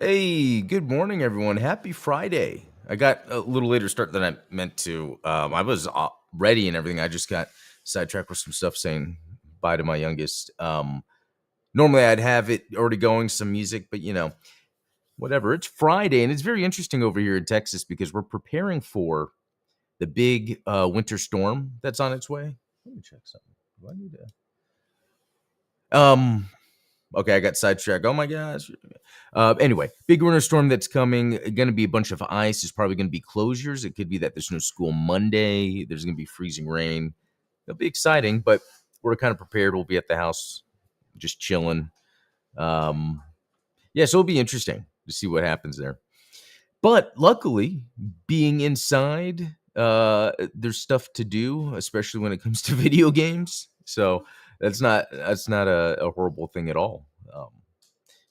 Hey, good morning, everyone. Happy Friday. I got a little later start than I meant to. I was ready and everything. I just got sidetracked with some stuff saying bye to my youngest. Normally, I'd have it already going, some music, but whatever. It's Friday, and it's very interesting over here in Texas because we're preparing for the big winter storm that's on its way. Let me check something. Do I need to? Okay, I got sidetracked. Oh my gosh. Anyway, big winter storm that's coming. Going to be a bunch of ice. There's probably going to be closures. It could be that there's no school Monday. There's going to be freezing rain. It'll be exciting, but we're kind of prepared. We'll be at the house just chilling. Um, yeah, so it'll be interesting to see what happens there. But luckily, being inside, there's stuff to do, especially when it comes to video games. So that's not a horrible thing at all.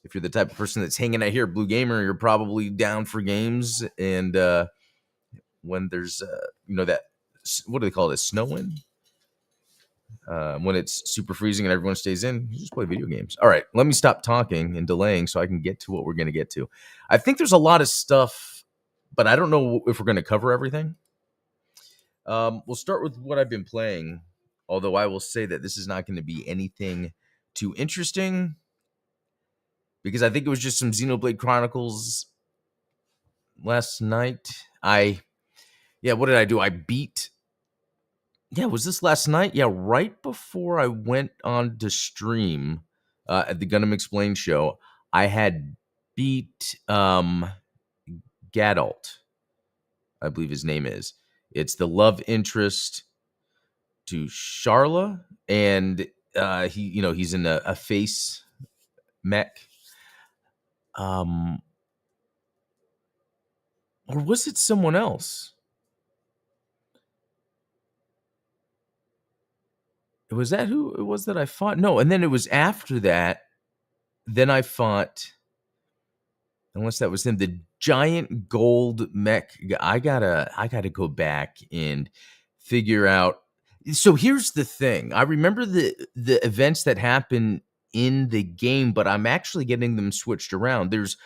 If you're the type of person that's hanging out here, Blue Gamer, you're probably down for games. And when there's that what do they call it, snowing? When it's super freezing and everyone stays in, you just play video games. All right, let me stop talking and delaying so I can get to what we're going to get to. I think there's a lot of stuff, but I don't know if we're going to cover everything. We'll start with what I've been playing, although I will say that this is not going to be anything too interesting because I think it was just some Xenoblade Chronicles last night. What did I do? I beat. Yeah, was this last night? Yeah, right before I went on to stream at the Gundam Explained show, I had beat Gadult, I believe his name is. It's the love interest to Charla, and he's in a face mech. Or was it someone else? Was that who it was that I fought? No, and then it was after that. Then I fought, unless that was him, the giant gold mech. I gotta go back and figure out. So here's the thing. I remember the events that happen in the game, but I'm actually getting them switched around. There's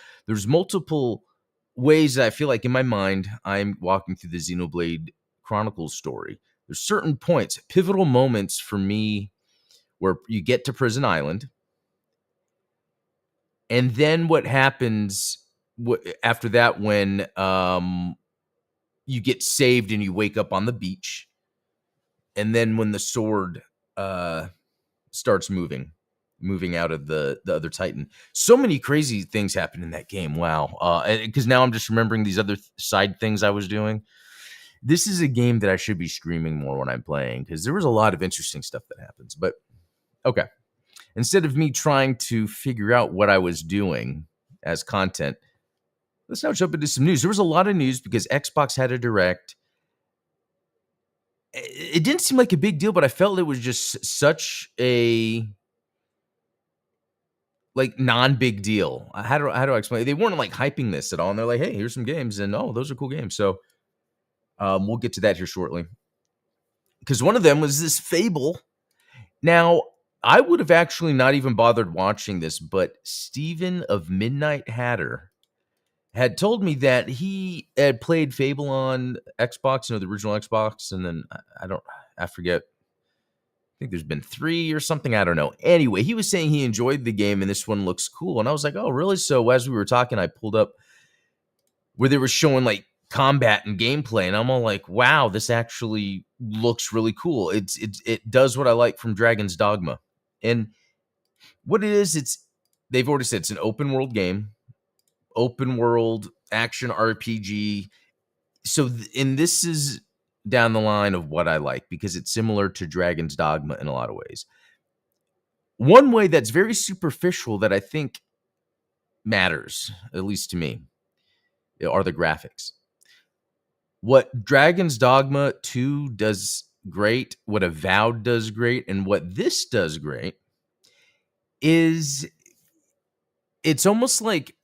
multiple ways that I feel like in my mind I'm walking through the Xenoblade Chronicles story. There's certain points, pivotal moments for me where you get to Prison Island, and then what happens after that when you get saved and you wake up on the beach, and then when the sword starts moving out of the other Titan. So many crazy things happen in that game. Wow. Because now I'm just remembering these other side things I was doing. This is a game that I should be streaming more when I'm playing because there was a lot of interesting stuff that happens. But okay. Instead of me trying to figure out what I was doing as content, let's now jump into some news. There was a lot of news because Xbox had a direct. It didn't seem like a big deal, but I felt it was just such a non-big deal. How do I explain it? They weren't like hyping this at all, and they're like, hey, here's some games, and oh, those are cool games. So we'll get to that here shortly. Because one of them was this Fable. Now, I would have actually not even bothered watching this, but Steven of Midnight Hatter had told me that he had played Fable on Xbox, the original Xbox, and then I forget. I think there's been 3 or something. I don't know. Anyway, he was saying he enjoyed the game and this one looks cool. And I was like, oh, really? So as we were talking, I pulled up where they were showing like combat and gameplay. And I'm all like, wow, this actually looks really cool. It does what I like from Dragon's Dogma. And what it is, they've already said it's an open world game, open world action RPG. So, and this is down the line of what I like because it's similar to Dragon's Dogma in a lot of ways. One way that's very superficial that I think matters, at least to me, are the graphics. What Dragon's Dogma 2 does great, what Avowed does great, and what this does great is it's almost like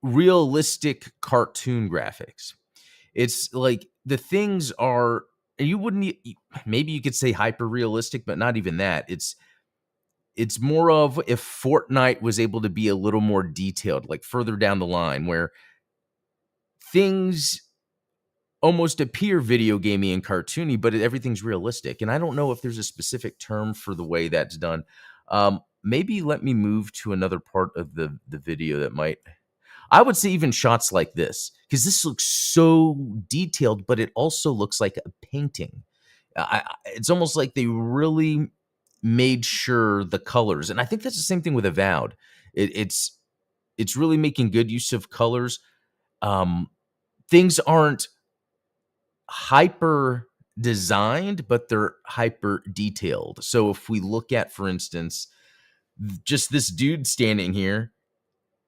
realistic cartoon graphics. It's like the things are, you wouldn't, maybe you could say hyper realistic, but not even that. It's more of if Fortnite was able to be a little more detailed, like further down the line, where things almost appear video gamey and cartoony, but everything's realistic. And I don't know if there's a specific term for the way that's done. Maybe let me move to another part of the video that might. I would say even shots like this, because this looks so detailed, but it also looks like a painting. It's almost like they really made sure the colors, and I think that's the same thing with Avowed. It's really making good use of colors. Things aren't hyper designed, but they're hyper detailed. So if we look at, for instance, just this dude standing here,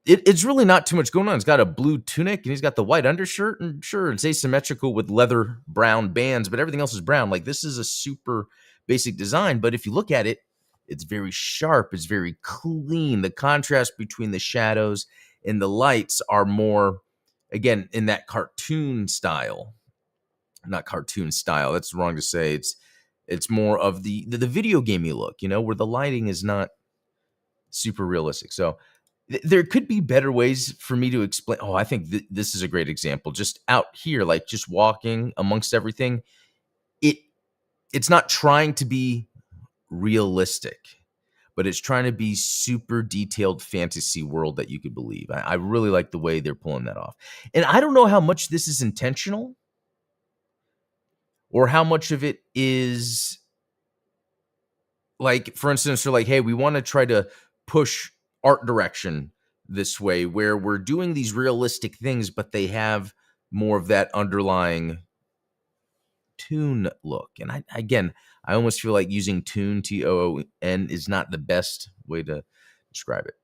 it's really not too much going on. He's got a blue tunic and he's got the white undershirt, and sure, it's asymmetrical with leather brown bands, but everything else is brown. Like, this is a super basic design, but if you look at it, it's very sharp, it's very clean. The contrast between the shadows and the lights are more, again, in that cartoon style. Not cartoon style, that's wrong to say. It's more of the video gamey look, where the lighting is not super realistic. So there could be better ways for me to explain. Oh, I think this is a great example. Just out here, like just walking amongst everything, it's not trying to be realistic, but it's trying to be super detailed fantasy world that you could believe. I really like the way they're pulling that off. And I don't know how much this is intentional or how much of it is, like, for instance, they're like, hey, we want to try to push art direction this way, where we're doing these realistic things, but they have more of that underlying toon look. And I almost feel like using toon, TOON, is not the best way to describe it.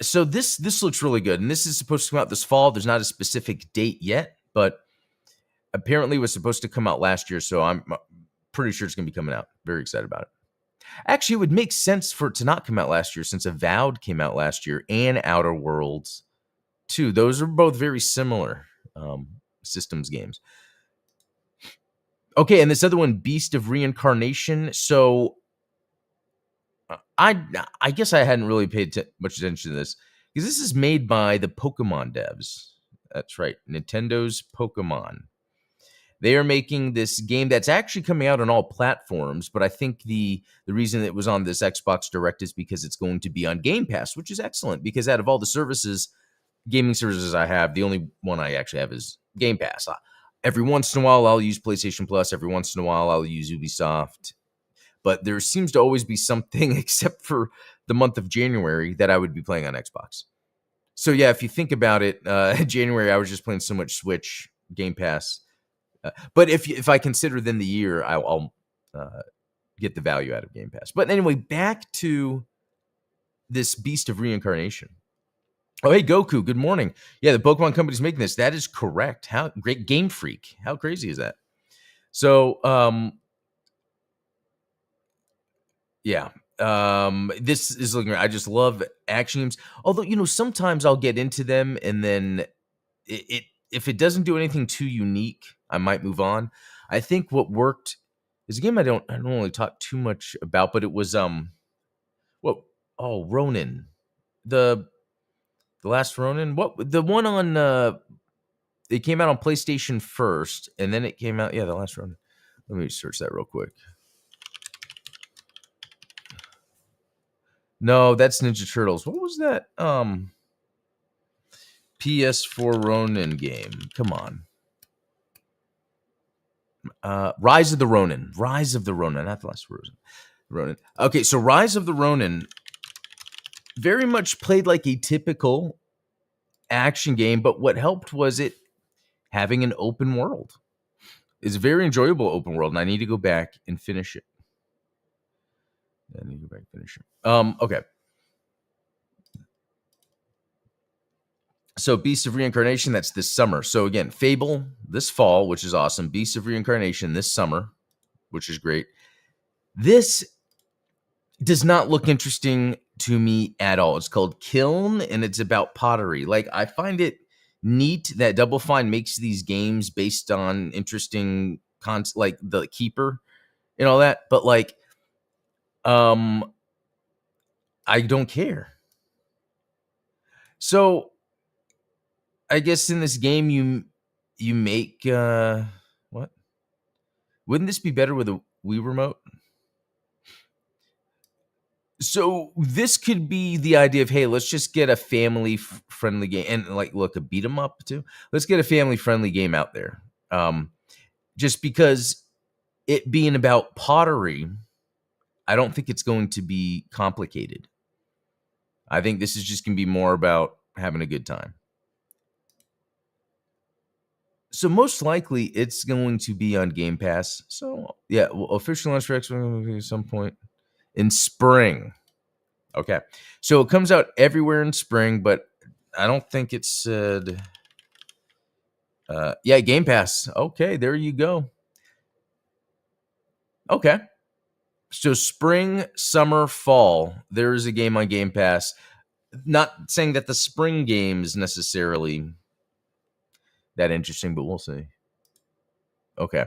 So this looks really good, and this is supposed to come out this fall. There's not a specific date yet, but apparently it was supposed to come out last year, so I'm pretty sure it's going to be coming out. Very excited about it. Actually, it would make sense for it to not come out last year, since Avowed came out last year and Outer Worlds too. Those are both very similar systems games. Okay, and this other one, Beast of Reincarnation. So I guess I hadn't really paid much attention to this, because this is made by the Pokemon devs. That's right, Nintendo's Pokemon. They are making this game that's actually coming out on all platforms, but I think the reason it was on this Xbox Direct is because it's going to be on Game Pass, which is excellent, because out of all the services, gaming services I have, the only one I actually have is Game Pass. Every once in a while, I'll use PlayStation Plus. Every once in a while, I'll use Ubisoft. But there seems to always be something, except for the month of January, that I would be playing on Xbox. So yeah, if you think about it, January, I was just playing so much Switch, Game Pass. But if I consider then the year, I'll get the value out of Game Pass. But anyway, back to this Beast of Reincarnation. Oh, hey, Goku, good morning. Yeah, the Pokemon Company's making this. That is correct. How great. Game Freak. How crazy is that? So, yeah. This is looking. I just love action games. Although, sometimes I'll get into them, and then if it doesn't do anything too unique, I might move on. I think what worked is a game I don't really talk too much about, but it was Ronin. The last Ronin. What, the one on it came out on PlayStation first, and then it came out, the last Ronin. Let me search that real quick. No, that's Ninja Turtles. What was that? PS4 Ronin game. Come on. Rise of the Ronin. Rise of the Ronin. Not the last Ronin. Okay, so Rise of the Ronin very much played like a typical action game, but what helped was it having an open world. It's a very enjoyable open world, and I need to go back and finish it. Okay. So Beast of Reincarnation, that's this summer. So again, Fable this fall, which is awesome. Beast of Reincarnation this summer, which is great. This does not look interesting to me at all. It's called Kiln, and it's about pottery. Like, I find it neat that Double Fine makes these games based on interesting like the Keeper and all that, but like, I don't care. So I guess in this game you make what? Wouldn't this be better with a Wii remote? So this could be the idea of, hey, let's just get a family friendly game, and like, look, a beat 'em up too. Let's get a family friendly game out there. Just because it being about pottery, I don't think it's going to be complicated. I think this is just going to be more about having a good time. So most likely it's going to be on Game Pass. So yeah, well, official launch for Xbox at some point in spring. Okay, so it comes out everywhere in spring, but I don't think it said. Yeah, Game Pass. Okay, there you go. Okay, so spring, summer, fall. There is a game on Game Pass. Not saying that the spring game is necessarily that interesting, but we'll see. Okay.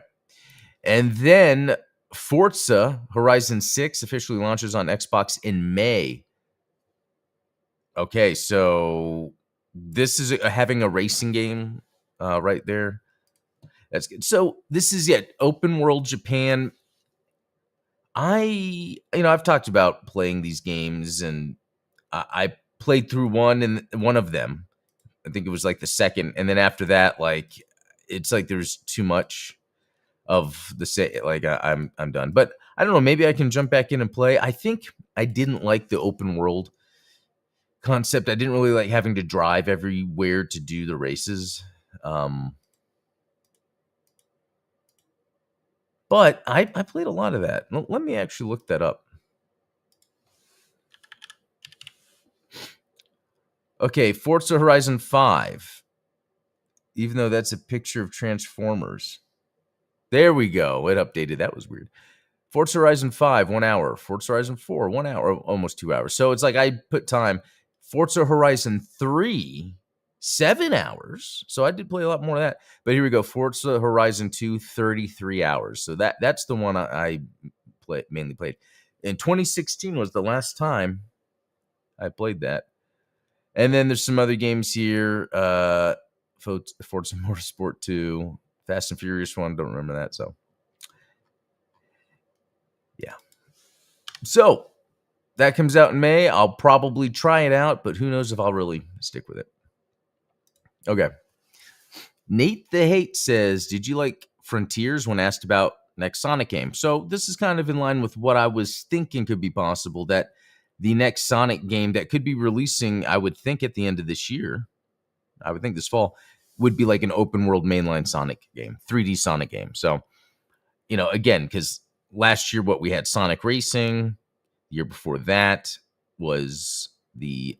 And then Forza Horizon 6 officially launches on Xbox in May. Okay, so this is having a racing game right there. That's good. So this is open world Japan. I've talked about playing these games, and I played through one of them. I think it was like the second, and then after that, like it's like there's too much of the say. Like I'm done. But I don't know. Maybe I can jump back in and play. I think I didn't like the open world concept. I didn't really like having to drive everywhere to do the races. But I played a lot of that. Let me actually look that up. Okay, Forza Horizon 5. Even though that's a picture of Transformers. There we go. It updated. That was weird. Forza Horizon 5, 1 hour. Forza Horizon 4, 1 hour, almost 2 hours. So it's like I put time. Forza Horizon 3, 7 hours. So I did play a lot more of that. But here we go. Forza Horizon 2, 33 hours. So that's the one I mainly played. In 2016 was the last time I played that. And then there's some other games here. Forza Motorsport 2, Fast and Furious 1. Don't remember that. So, yeah. So, that comes out in May. I'll probably try it out, but who knows if I'll really stick with it. Okay. Nate the Hate says, did you like Frontiers when asked about next Sonic game? So this is kind of in line with what I was thinking could be possible, that the next Sonic game that could be releasing, I would think at the end of this year, I would think this fall, would be like an open world mainline Sonic game, 3D Sonic game. So, again, because last year what we had Sonic Racing, the year before that was the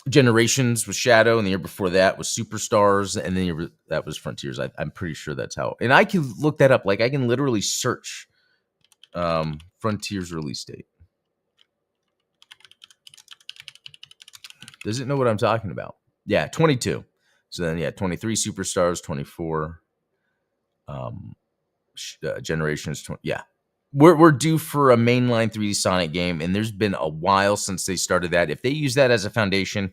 Generations with Shadow, and the year before that was Superstars, and then that was Frontiers. I'm pretty sure that's how. And I can look that up. Like I can literally search Frontiers release date. Does it know what I'm talking about? Yeah, 22. So then, 23 Superstars, 24 Generations. 20, yeah, we're due for a mainline 3D Sonic game, and there's been a while since they started that. If they use that as a foundation,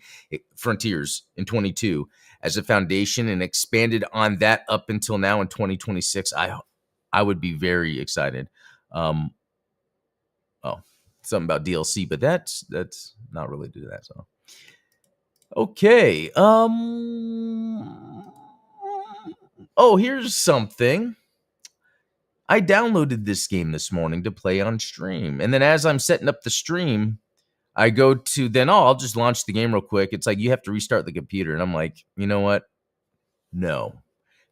Frontiers in 22 as a foundation, and expanded on that up until now in 2026, I would be very excited. Oh, something about DLC, but that's not related to that. So, okay. Oh, here's something. I downloaded this game this morning to play on stream. And then as I'm setting up the stream, I go to I'll just launch the game real quick. It's like you have to restart the computer. And I'm like, you know what? No.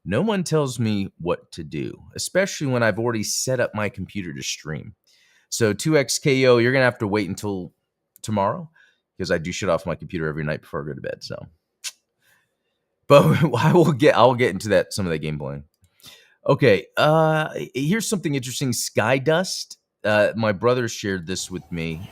No one tells me what to do, especially when I've already set up my computer to stream. So 2XKO, you're going to have to wait until tomorrow because I do shut off my computer every night before I go to bed. So, but I'll get into some of that gameplay. Okay, here's something interesting. Sky Dust. My brother shared this with me.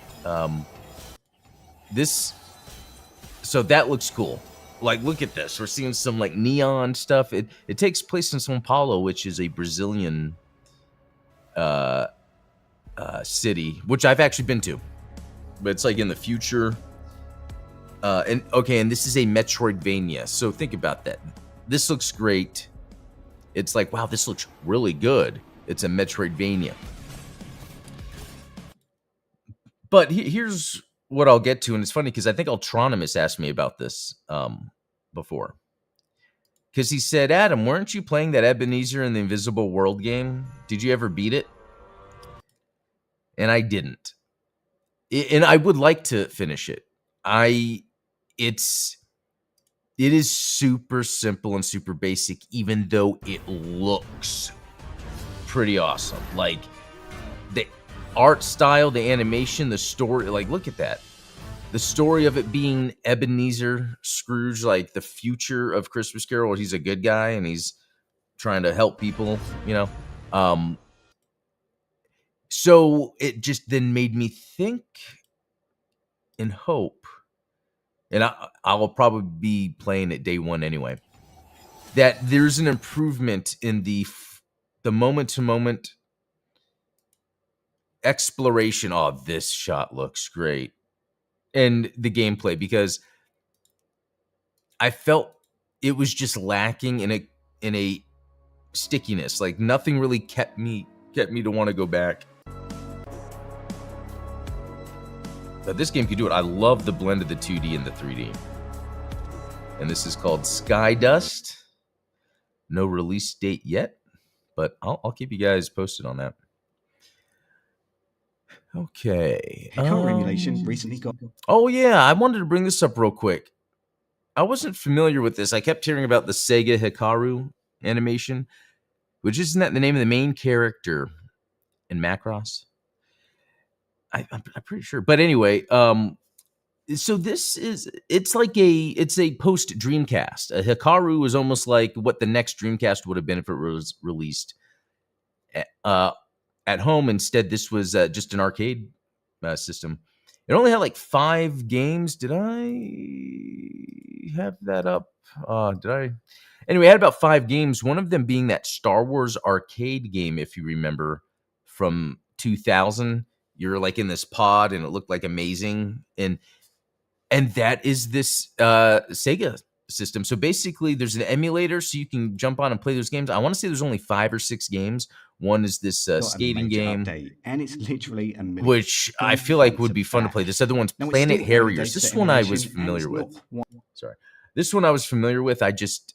So that looks cool. Like, look at this. We're seeing some like neon stuff. It takes place in São Paulo, which is a Brazilian uh, city, which I've actually been to, but it's like in the future. And this is a Metroidvania. So think about that. This looks great. It's like, wow, this looks really good. It's a Metroidvania. But here's what I'll get to, and it's funny because I think Ultronomus asked me about this before. Because he said, Adam, weren't you playing that Ebenezer in the Invisible World game? Did you ever beat it? And I didn't. And I would like to finish it. It is super simple and super basic, even though it looks pretty awesome. Like, the art style, the animation, the story, like, look at that. The story of it being Ebenezer Scrooge, like the future of Christmas Carol, where he's a good guy and he's trying to help people, you know. So it just then made me think and hope, and I'll probably be playing it day one anyway, that there's an improvement in the moment-to-moment exploration. Oh, this shot looks great. And the gameplay, because I felt it was just lacking in a stickiness. Like, nothing really kept me to want to go back. But this game could do it. I love the blend of the 2D and the 3D. And this is called Sky Dust. No release date yet, but I'll keep you guys posted on that. Okay. Hikaru emulation recently got. Oh yeah, I wanted to bring this up real quick. I wasn't familiar with this. I kept hearing about the Sega Hikaru animation, which isn't that the name of the main character in Macross? I'm pretty sure. But anyway, so it's a post Dreamcast. Hikaru is almost like what the next Dreamcast would have been if it was released at home. Instead, this was just an arcade system. It only had like 5 games. Did I have that up? Did I? Anyway, it had about 5 games. One of them being that Star Wars arcade game, if you remember, from 2000. You're like in this pod, and it looked like amazing. And that is this Sega system. So basically, there's an emulator, so you can jump on and play those games. I want to say there's only 5 or 6 games. One is this skating game, update, and it's literally a million. which I feel like would be fun to play. This other one's Planet Harriers. This one I was familiar with. Sorry. This one I was familiar with. I just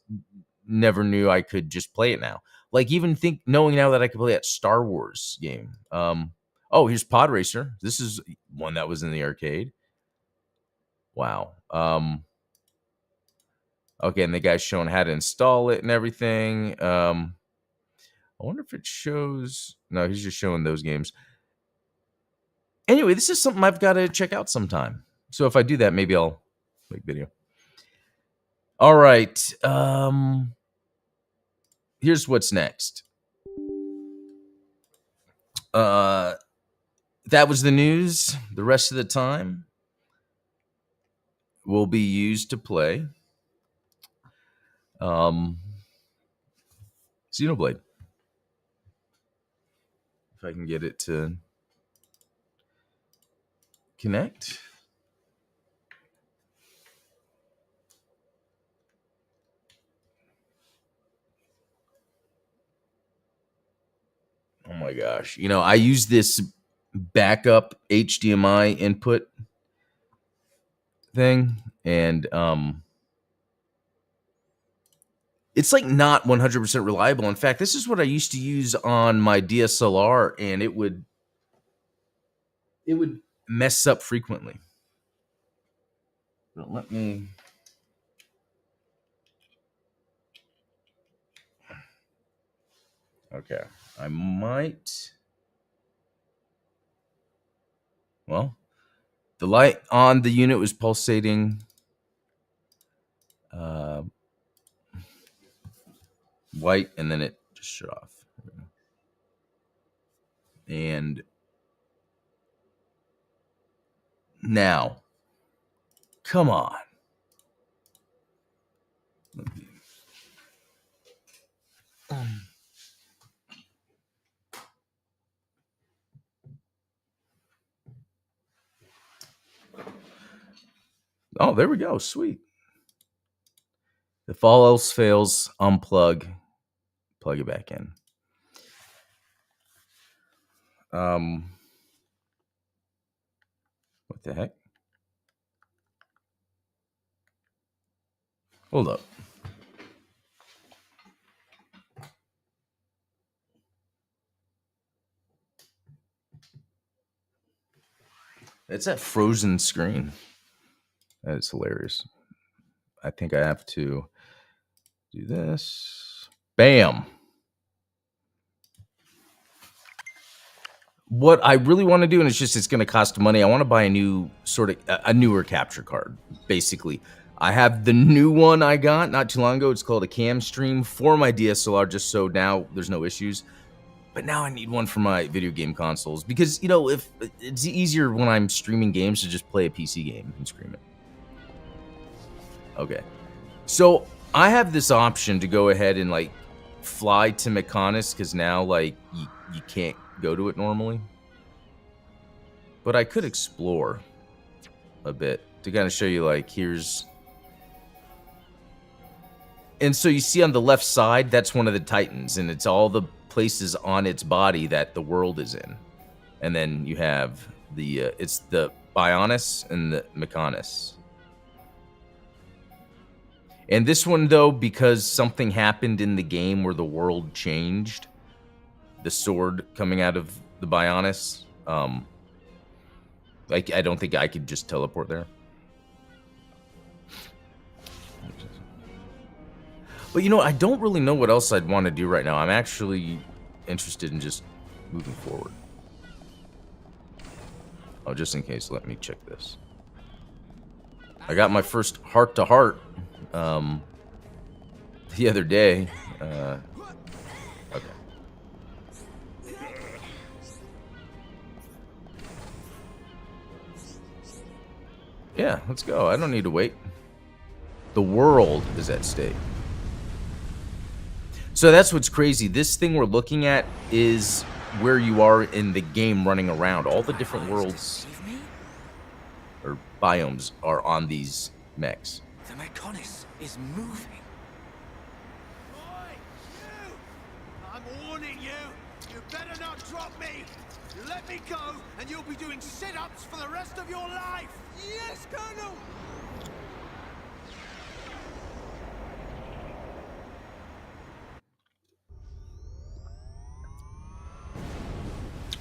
never knew I could just play it now. Like, even knowing now that I could play that Star Wars game. Oh, here's Pod Racer. This is one that was in the arcade. Wow. Okay, and the guy's showing how to install it and everything. I wonder if it shows. No, he's just showing those games. Anyway, this is something I've got to check out sometime. So if I do that, maybe I'll make video. All right. Here's what's next. That was the news. The rest of the time will be used to play Xenoblade. If I can get it to connect. Oh my gosh. You know, I use this backup HDMI input thing, and it's like not 100% reliable. In fact, this is what I used to use on my DSLR, and it would mess up frequently. But let me. Okay, I might. Well, the light on the unit was pulsating. White, and then it just shut off. And now, come on. Oh, there we go. Sweet. If all else fails, unplug, plug it back in. What the heck? Hold up. It's that frozen screen. That is hilarious. I think I have to do this. Bam. What I really want to do, and it's going to cost money. I want to buy a new a newer capture card. Basically, I have the new one I got not too long ago. It's called a Cam Stream for my DSLR, just so now there's no issues. But now I need one for my video game consoles because if it's easier when I'm streaming games to just play a PC game and stream it. Okay, so I have this option to go ahead and like fly to Mykonos because now like you can't go to it normally. But I could explore a bit to kind of show you like here's. And so you see on the left side, that's one of the Titans, and it's all the places on its body that the world is in. And then you have it's the Bionis and the Mykonos. And this one, though, because something happened in the game where the world changed, the sword coming out of the Bionis, I don't think I could just teleport there. But I don't really know what else I'd want to do right now. I'm actually interested in just moving forward. Oh, just in case, let me check this. I got my first heart-to-heart the other day. Okay. Yeah, let's go. I don't need to wait. The world is at stake. So that's what's crazy. This thing we're looking at is where you are in the game running around. All the different worlds or biomes are on these mechs. The Mykonos is moving. Oi, you! I'm warning you. You better not drop me. You let me go, and you'll be doing sit-ups for the rest of your life. Yes, Colonel.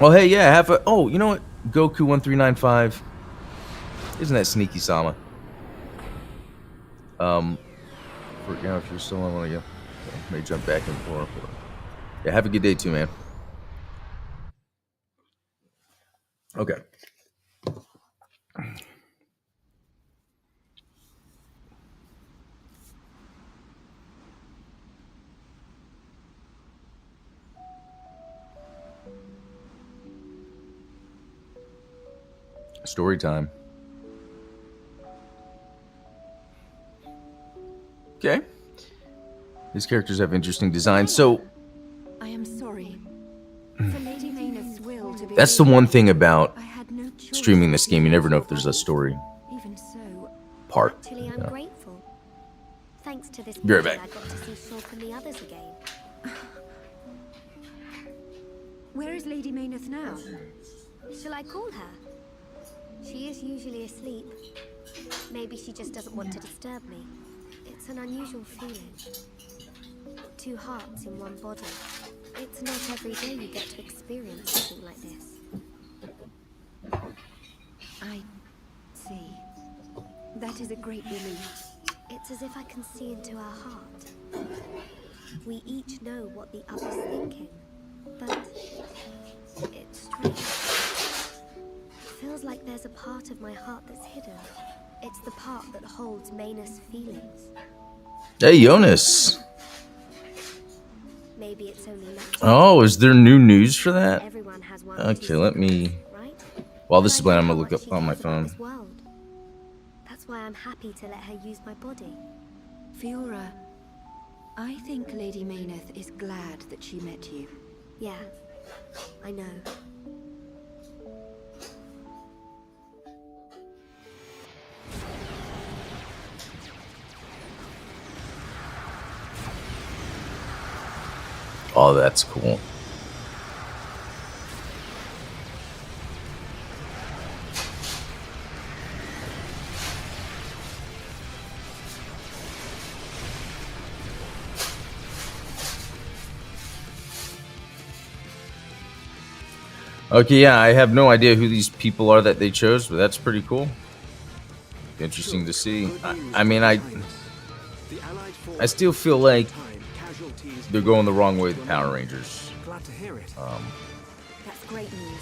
Oh, hey, yeah, have a... Oh, you know what? Goku1395. Isn't that sneaky Sama? If you're still on, you may jump back and forth. Yeah, have a good day too, man. Okay. Story time. Okay. These characters have interesting designs. So I am sorry. For Lady Maynard's will to be that's the one thing about I had no choice streaming this game. You never know if there's a story Even so, part. Actually, I'm grateful. Thanks to this Be right body, back. I got to see Shulk and the others again. where is Lady Maynard now? Shall I call her? She is usually asleep. Maybe she just doesn't want to disturb me. It's an unusual feeling. Two hearts in one body. It's not every day you get to experience something like this. I see. That is a great relief. It's as if I can see into our heart. We each know what the other's thinking, but it's strange. It feels like there's a part of my heart that's hidden. It's the part that holds Maynard's feelings. Hey, Jonas. Maybe it's only natural. Oh, is there new news for that? Everyone has one. Okay, let me... Right? While this is But playing, I I'm know going to how look much up she on my cares about phone. this world. That's why I'm happy to let her use my body. Fiora, I think Lady Mayneth is glad that she met you. Yeah, I know. Oh, that's cool. Okay, yeah, I have no idea who these people are that they chose, but that's pretty cool. Interesting to see. I mean, I still feel like they're going the wrong way with Power Rangers. Glad to hear it. That's great news.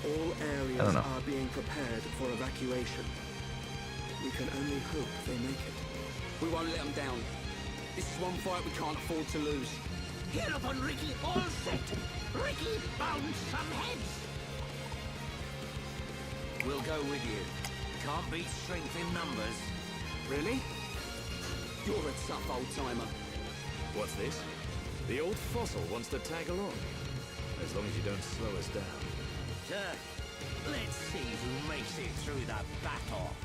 All areas I don't know. are being prepared for evacuation. We can only hope they make it. We won't let them down. This is one fight we can't afford to lose. Here upon Ricky, all set. Ricky bound some heads. We'll go with you. Can't beat strength in numbers. Really? You're a tough old-timer. What's this? The old fossil wants to tag along. As long as you don't slow us down. Sir, let's see who makes it through the battle.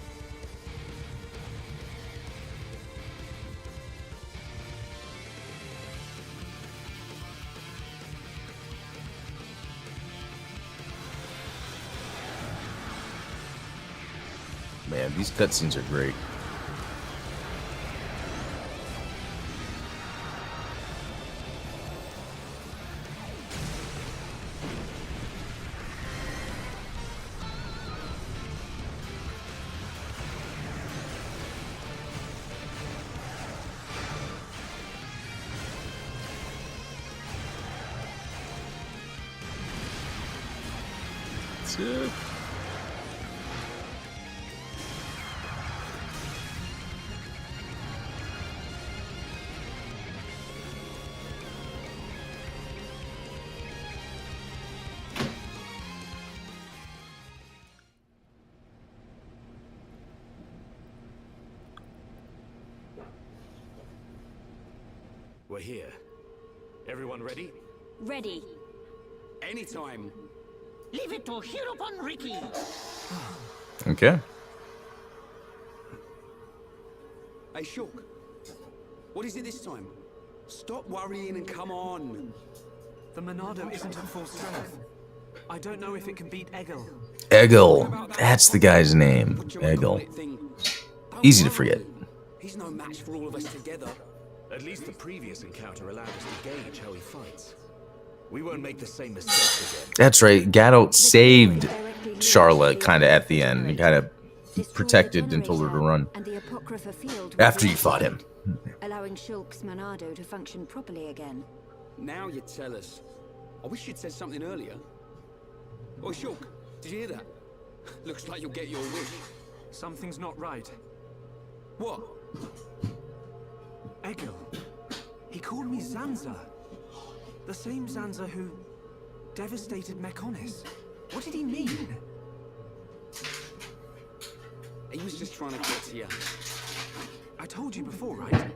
Man, these cutscenes are great. Sick. We're here. Everyone ready? Ready. Anytime. Leave it to here upon Ricky. Okay. Hey, Shulk. What is it this time? Stop worrying and come on. The Monado isn't at full strength. I don't know if it can beat Egil. Egil. That's the guy's name. What you wanna call Egil. it thing? Don't Easy to worry. forget. He's no match for all of us together. At least the previous encounter allowed us to gauge how he fights. We won't make the same mistakes again. That's right. Gatto saved Charlotte kind of at the end. He kind of protected and told her to run. And the Apocrypha field After you fought him. allowing Shulk's Monado to function properly again. Now you tell us. I wish you'd said something earlier. Oh, Shulk, did you hear that? Looks like you'll get your wish. Something's not right. What? Egil. He called me Zanza. The same Zanza who devastated Mechonis. What did he mean? He was just trying to get to you. I told you before, right?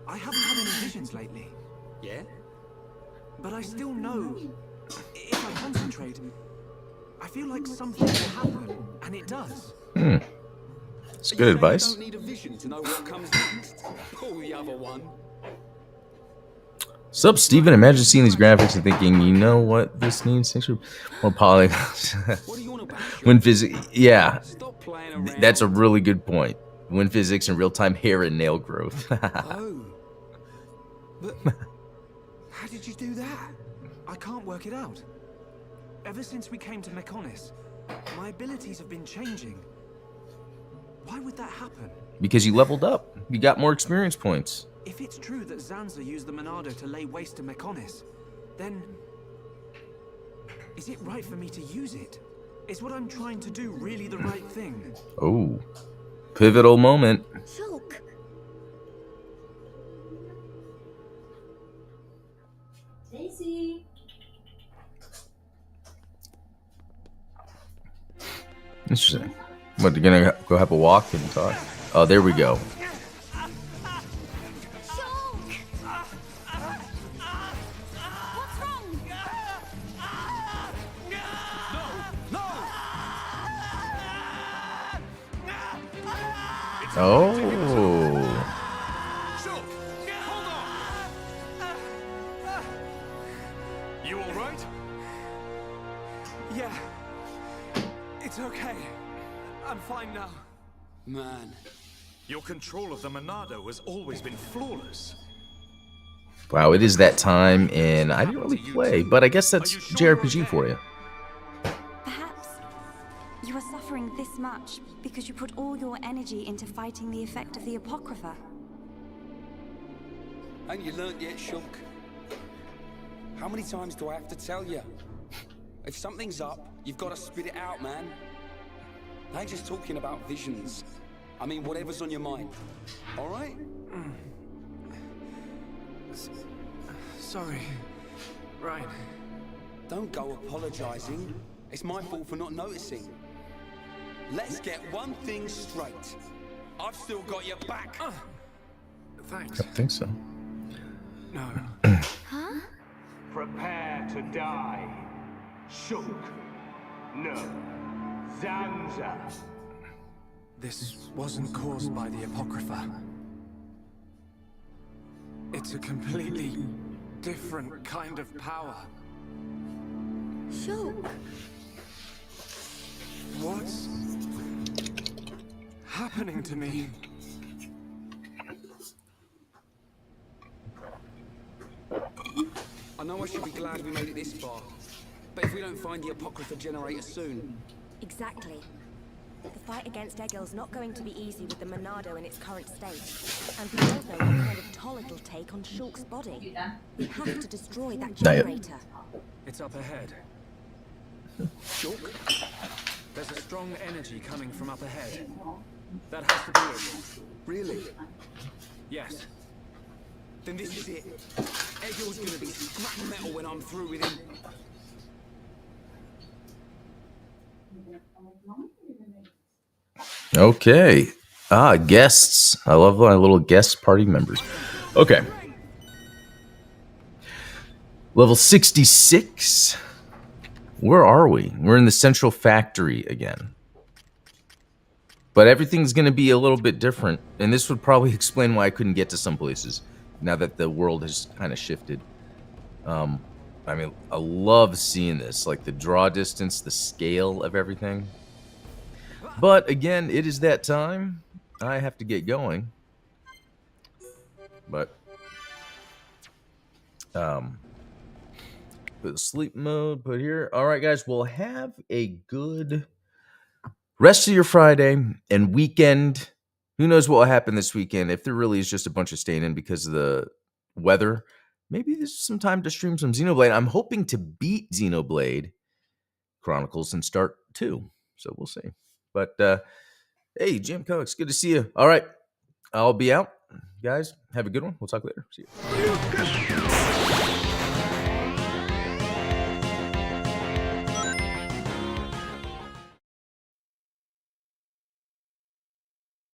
I haven't had any visions lately. Yeah? But I still know, if I concentrate, I feel like something will happen, and it does. It's good advice. You don't need a vision to know what comes next. Pull the other one. Sup, Steven? Imagine seeing these graphics and thinking, you know what this needs? More polygons. What are you on about? Shulk? When physics, yeah, Stop playing around. that's a really good point. When physics and real-time hair and nail growth. Oh. But how did you do that? I can't work it out. Ever since we came to Mechonis, my abilities have been changing. Why would that happen? Because you leveled up. You got more experience points. If it's true that Zanza used the Monado to lay waste to Mechonis, then is it right for me to use it? Is what I'm trying to do really the right thing? Oh, pivotal moment. Shulk! Daisy. Interesting. What, you're gonna go have a walk and talk? Oh, there we go. Shulk! Oh. Shulk, hold on! You all right? Yeah. It's okay. I'm fine now. Man, Your control of the Monado has always been flawless. Wow, it is that time, and I didn't really play, but I guess that's JRPG for you. Perhaps you are suffering this much because you put all your energy into fighting the effect of the Apocrypha. ain't you learnt yet, Shulk? How many times do I have to tell you? If something's up, you've got to spit it out, man. I ain't just talking about visions. I mean, whatever's on your mind. All right? Sorry. Right. Don't go apologizing. It's my fault for not noticing. Let's get one thing straight. I've still got your back. Thanks. I don't think so. No. Prepare to die. Shulk. No. Zanza. This wasn't caused by the Apocrypha. It's a completely different kind of power. Shulk. What's happening to me? I know I should be glad we made it this far. But if we don't find the Apocrypha generator soon... Exactly. The fight against Egil's not going to be easy with the Monado in its current state. And we don't know what kind of toll it'll take on Shulk's body. We have to destroy that Not yet. generator. It's up ahead. Shulk? There's a strong energy coming from up ahead. That has to be it. Really? Yes. Then this is it. Egil's gonna be scrap metal when I'm through with him. Okay. Guests. I love my little guest party members. Okay. Level 66. Where are we? We're in the central factory again. But everything's going to be a little bit different. And this would probably explain why I couldn't get to some places now that the world has kind of shifted. I mean, I love seeing this. Like the draw distance, the scale of everything. But again, it is that time. I have to get going. But put sleep mode, put here. All right, guys, we'll have a good rest of your Friday and weekend. Who knows what will happen this weekend? If there really is just a bunch of staying in because of the weather, maybe there's some time to stream some Xenoblade. I'm hoping to beat Xenoblade Chronicles and start 2. So we'll see. But hey, Jim Cox, good to see you. All right, I'll be out. Guys, have a good one. We'll talk later. See you.